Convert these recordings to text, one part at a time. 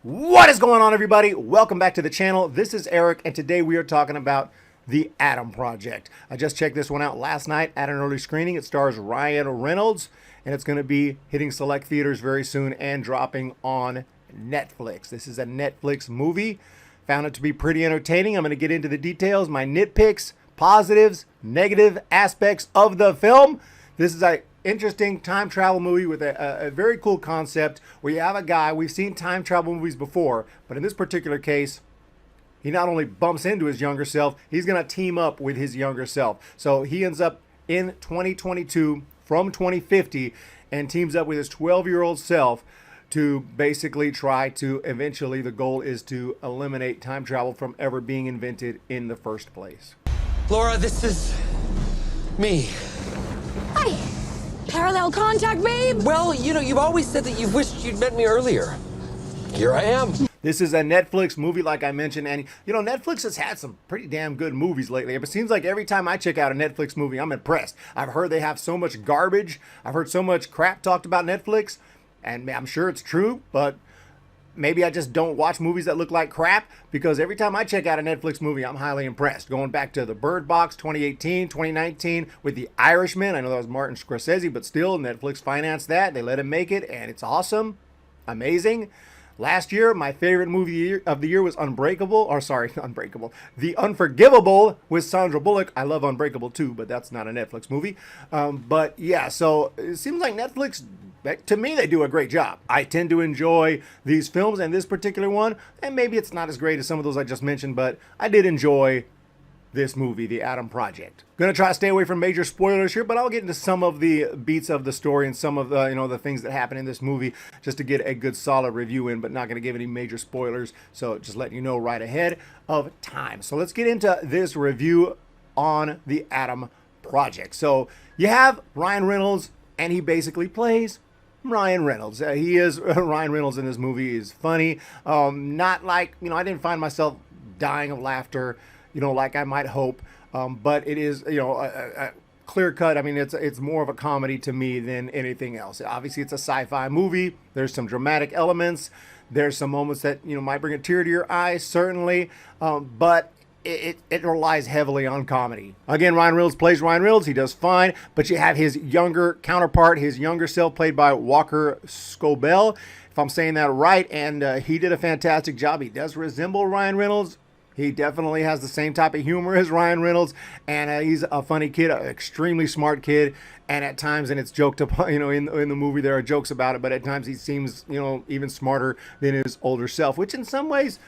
What is going on, everybody? Welcome back to the channel. This is Eric, and today we are talking about The Adam Project. I just checked this one out last night at an early screening. It stars Ryan Reynolds, and it's going to be hitting select theaters very soon and dropping on Netflix. This is a Netflix movie. Found it to be pretty entertaining. I'm going to get into the details, my nitpicks, positives, negative aspects of the film. This is a interesting time travel movie with a very cool concept where you have a guy. We've seen time travel movies before, but in this particular case, he not only bumps into his younger self, he's going to team up with his younger self. So he ends up in 2022 from 2050 and teams up with his 12-year-old self to basically try to eventually, the goal is to eliminate time travel from ever being invented in the first place. Laura, this is me. Hi. Parallel contact, babe? Well, you know, you've always said that you've wished you'd met me earlier. Here I am. This is a Netflix movie, like I mentioned, and you know, Netflix has had some pretty damn good movies lately. It seems like every time I check out a Netflix movie, I'm impressed. I've heard they have so much garbage. I've heard so much crap talked about Netflix, and I'm sure it's true, but maybe I just don't watch movies that look like crap, because every time I check out a Netflix movie, I'm highly impressed. Going back to the Bird Box 2018, 2019 with The Irishman. I know that was Martin Scorsese, but still, Netflix financed that. They let him make it, and it's awesome. Amazing. Last year, my favorite movie of the year was Unbreakable. The Unforgivable with Sandra Bullock. I love Unbreakable too, but that's not a Netflix movie. But yeah, so it seems like Netflix, to me, they do a great job. I tend to enjoy these films, and this particular one, and maybe it's not as great as some of those I just mentioned, but I did enjoy this movie, The Adam Project. Gonna try to stay away from major spoilers here, but I'll get into some of the beats of the story and some of the, the things that happen in this movie just to get a good solid review in, but not gonna give any major spoilers. So just letting you know right ahead of time. So let's get into this review on The Adam Project. So you have Ryan Reynolds, and he basically plays Ryan Reynolds. He is Ryan Reynolds in this movie. Is funny. Not like, I didn't find myself dying of laughter, like I might hope. But it is, a clear cut. I mean, it's more of a comedy to me than anything else. Obviously, it's a sci-fi movie. There's some dramatic elements. There's some moments that, might bring a tear to your eye, certainly. But it relies heavily on comedy. Again, Ryan Reynolds plays Ryan Reynolds. He does fine. But you have his younger counterpart, his younger self, played by Walker Scobell, if I'm saying that right. And he did a fantastic job. He does resemble Ryan Reynolds. He definitely has the same type of humor as Ryan Reynolds, and he's a funny kid, an extremely smart kid, and at times, and it's joked upon, in the movie there are jokes about it, but at times he seems, even smarter than his older self, which in some ways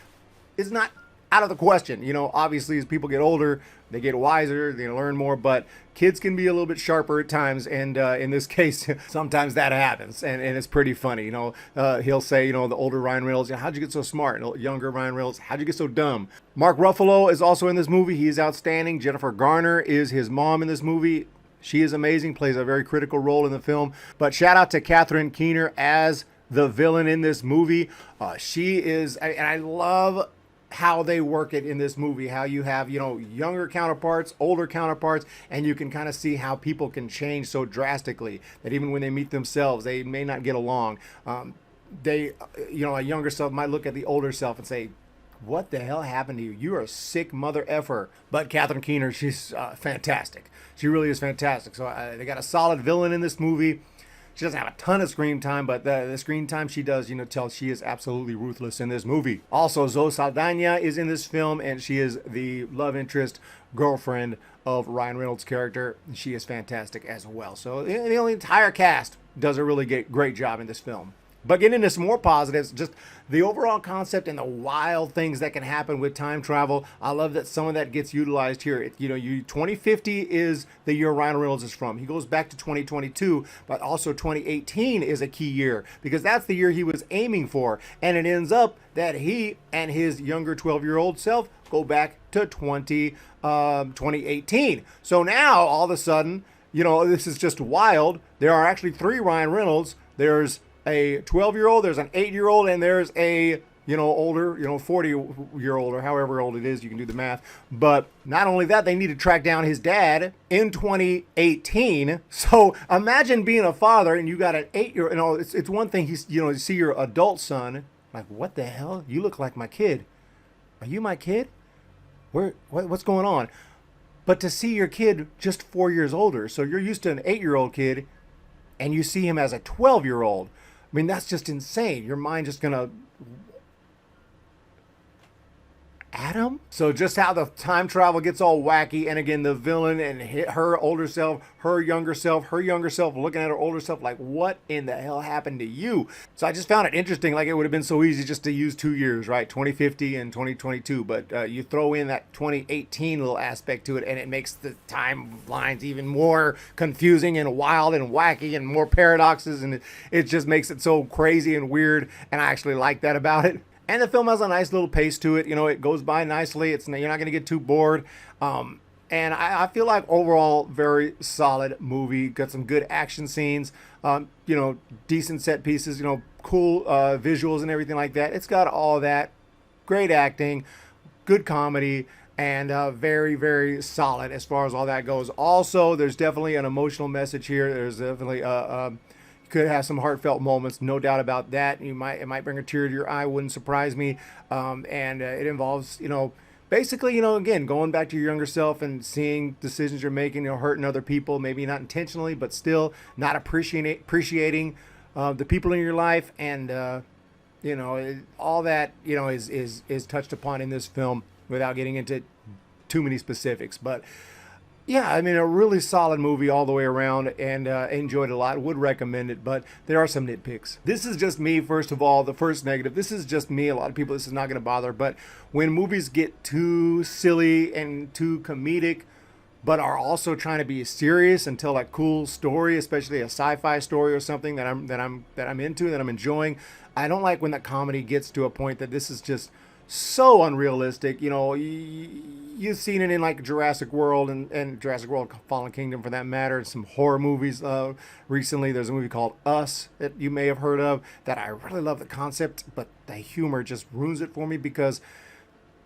is not out of the question. Obviously as people get older, they get wiser, they learn more, but kids can be a little bit sharper at times, and in this case, sometimes that happens, and it's pretty funny. He'll say, the older Ryan Reynolds, how'd you get so smart? And the younger Ryan Reynolds, how'd you get so dumb? Mark Ruffalo is also in this movie. He is outstanding. Jennifer Garner is his mom in this movie. She is amazing, plays a very critical role in the film. But shout out to Catherine Keener as the villain in this movie. She is, and I love how they work it in this movie, how you have, younger counterparts, older counterparts, and you can kind of see how people can change so drastically that even when they meet themselves, they may not get along. A younger self might look at the older self and say, what the hell happened to you? You're a sick mother effer. But Catherine Keener, she's fantastic. She really is fantastic. So they got a solid villain in this movie. She doesn't have a ton of screen time, but the screen time she does, tells she is absolutely ruthless in this movie. Also, Zoe Saldaña is in this film, and she is the love interest girlfriend of Ryan Reynolds' character. She is fantastic as well. So the entire cast does a really great job in this film. But getting into some more positives, just the overall concept and the wild things that can happen with time travel. I love that some of that gets utilized here. 2050 is the year Ryan Reynolds is from. He goes back to 2022, but also 2018 is a key year because that's the year he was aiming for. And it ends up that he and his younger 12-year-old self go back to 2018. So now, all of a sudden, this is just wild. There are actually 3 Ryan Reynolds. There's a 12-year-old, there's an 8-year-old, and there's a, older, 40-year-old or however old it is. You can do the math. But not only that, they need to track down his dad in 2018. So imagine being a father and you got an 8-year-old. It's one thing, you see your adult son Like, what the hell? You look like my kid. Are you my kid? What's going on? But to see your kid just 4 years older, so you're used to an 8-year-old kid, and you see him as a 12-year-old. I mean, that's just insane. Your mind just gonna Adam? So just how the time travel gets all wacky, and again, the villain and her older self, her younger self looking at her older self like, what in the hell happened to you? So I just found it interesting. Like, it would have been so easy just to use 2 years, right? 2050 and 2022. But you throw in that 2018 little aspect to it, and it makes the timelines even more confusing and wild and wacky and more paradoxes. And it just makes it so crazy and weird. And I actually like that about it. And the film has a nice little pace to it. You know, it goes by nicely. You're not going to get too bored. And I feel like overall, very solid movie. Got some good action scenes. You know, decent set pieces. You know, cool visuals and everything like that. It's got all that. Great acting, good comedy, and very, very solid as far as all that goes. Also, there's definitely an emotional message here. There's definitely could have some heartfelt moments, no doubt about that. It might bring a tear to your eye, wouldn't surprise me. And it involves, you know, basically, you know, again, going back to your younger self and seeing decisions you're making, you know, hurting other people, maybe not intentionally, but still not appreciating the people in your life, and you know, all that, you know, is touched upon in this film without getting into too many specifics, but. Yeah, I mean, a really solid movie all the way around, and enjoyed it a lot. Would recommend it, but there are some nitpicks. This is just me, first of all, the first negative. This is just me. A lot of people, this is not going to bother, but when movies get too silly and too comedic, but are also trying to be serious and tell a cool story, especially a sci-fi story or something that I'm into, that I'm enjoying. I don't like when that comedy gets to a point that this is just so unrealistic. You know, you've seen it in like Jurassic World and Jurassic World Fallen Kingdom, for that matter. Some horror movies recently. There's a movie called Us that you may have heard of that I really love the concept, but the humor just ruins it for me, because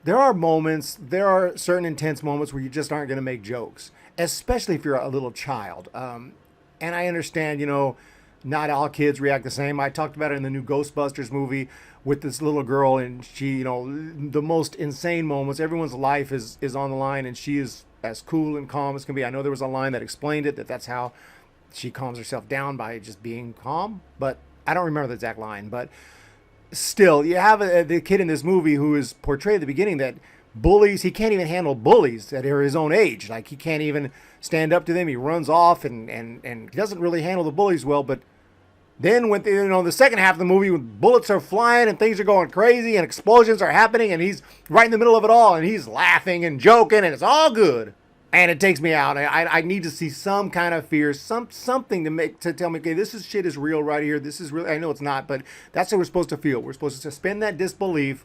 there are certain intense moments where you just aren't going to make jokes, especially if you're a little child. And I understand, you know, not all kids react the same. I talked about it in the new Ghostbusters movie with this little girl, and she, you know, the most insane moments. Everyone's life is on the line, and she is as cool and calm as can be. I know there was a line that explained it, that's how she calms herself down, by just being calm, but I don't remember the exact line. But still, you have the kid in this movie who is portrayed at the beginning that bullies, he can't even handle bullies that are his own age. Like, he can't even stand up to them. He runs off and he doesn't really handle the bullies well. But then when the second half of the movie, when bullets are flying and things are going crazy and explosions are happening, and he's right in the middle of it all, and he's laughing and joking, and it's all good. And it takes me out. I need to see some kind of fear, something to tell me, okay, shit is real right here. This is real. I know it's not, but that's how we're supposed to feel. We're supposed to suspend that disbelief.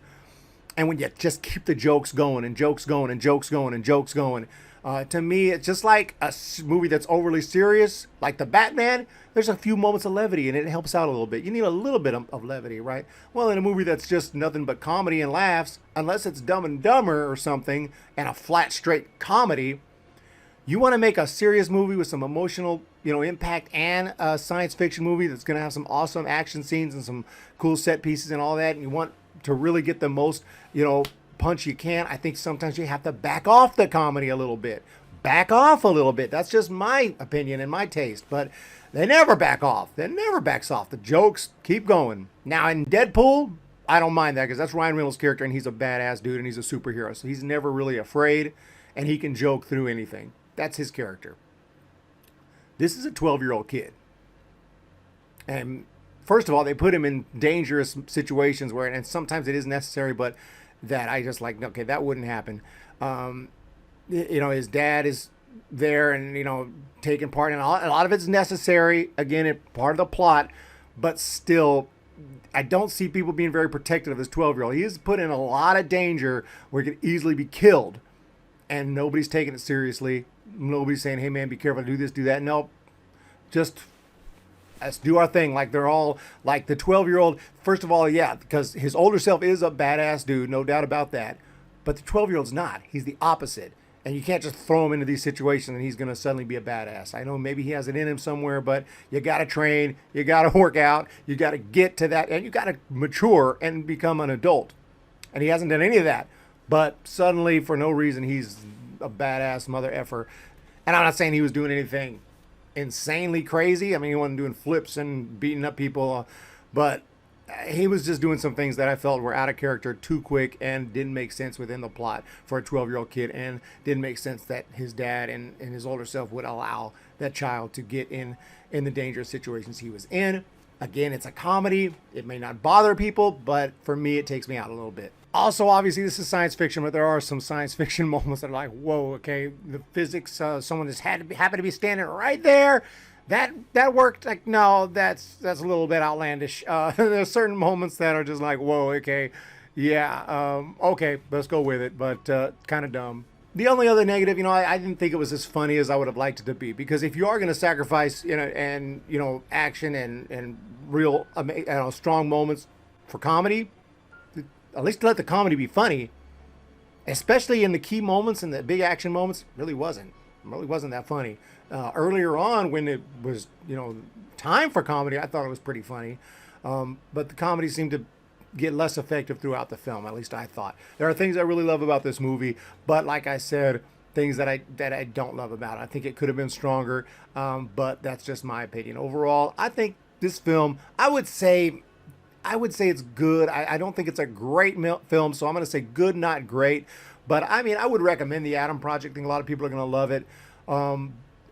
And when you just keep the jokes going and jokes going and jokes going and jokes going, to me, it's just like a movie that's overly serious, like the Batman. There's a few moments of levity, and it helps out a little bit. You need a little bit of levity, right? Well, in a movie that's just nothing but comedy and laughs, unless it's Dumb and Dumber or something, and a flat, straight comedy, you want to make a serious movie with some emotional, you know, impact, and a science fiction movie that's going to have some awesome action scenes and some cool set pieces and all that, and you want to really get the most, you know, punch you can. I think sometimes you have to back off the comedy a little bit. Back off a little bit. That's just my opinion and my taste. But they never back off. They never backs off. The jokes keep going. Now, in Deadpool, I don't mind that, because that's Ryan Reynolds' character, and he's a badass dude, and he's a superhero. So he's never really afraid, and he can joke through anything. That's his character. This is a 12-year-old kid. And first of all, they put him in dangerous situations where, and sometimes it is necessary, but that I just like, okay, that wouldn't happen. You know, his dad is there and, you know, taking part in a lot of it's necessary. Again, it's part of the plot, but still, I don't see people being very protective of this 12-year-old. He is put in a lot of danger where he could easily be killed, and nobody's taking it seriously. Nobody's saying, hey man, be careful, do this, do that. Nope. Just let's do our thing. Like, they're all like the 12-year-old. First of all, yeah, because his older self is a badass dude, no doubt about that. But the 12-year-old's not. He's the opposite. And you can't just throw him into these situations and he's going to suddenly be a badass. I know maybe he has it in him somewhere, but you got to train, you got to work out, you got to get to that, and you got to mature and become an adult. And he hasn't done any of that. But suddenly, for no reason, he's a badass mother effer. And I'm not saying he was doing anything insanely crazy. I mean, he wasn't doing flips and beating up people, but he was just doing some things that I felt were out of character, too quick, and didn't make sense within the plot for a 12-year-old kid, and didn't make sense that his dad and his older self would allow that child to get in the dangerous situations he was in. Again, it's a comedy. It may not bother people, but for me, it takes me out a little bit. Also, obviously, this is science fiction, but there are some science fiction moments that are like, whoa, okay, the physics, someone just happened to be standing right there. That worked. Like, no, that's a little bit outlandish. There's certain moments that are just like, whoa, okay, yeah, okay, let's go with it, but kind of dumb. The only other negative, I didn't think it was as funny as I would have liked it to be, because if you are going to sacrifice, action and real, strong moments for comedy, at least let the comedy be funny, especially in the key moments and the big action moments. Really wasn't that funny. Earlier on, when it was, time for comedy, I thought it was pretty funny. But the comedy seemed to get less effective throughout the film. At least I thought. There are things I really love about this movie, but like I said, things that I don't love about it. I think it could have been stronger, but that's just my opinion. Overall, I think this film, I would say it's good. I don't think it's a great film, so I'm going to say good, not great. But I mean, I would recommend The Adam Project. I think a lot of people are going to love it.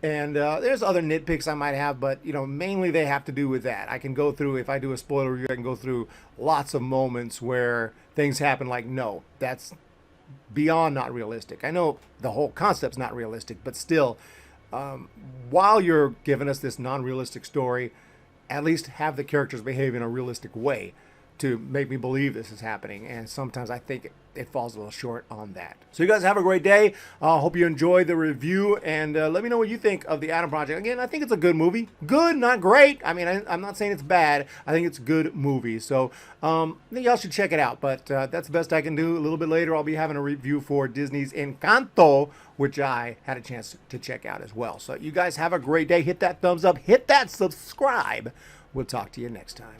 And there's other nitpicks I might have, but mainly they have to do with that. I can go through, if I do a spoiler review, I can go through lots of moments where things happen like, no, that's beyond not realistic. I know the whole concept's not realistic, but still, while you're giving us this non-realistic story, at least have the characters behave in a realistic way to make me believe this is happening. And sometimes I think it falls a little short on that. So you guys have a great day. Hope you enjoyed the review, and let me know what you think of The Adam Project. Again, I think it's a good movie. Good, not great. I mean, I'm not saying it's bad. I think it's a good movie. So I think y'all should check it out. But that's the best I can do. A little bit later, I'll be having a review for Disney's Encanto, which I had a chance to check out as well. So you guys have a great day. Hit that thumbs up. Hit that subscribe. We'll talk to you next time.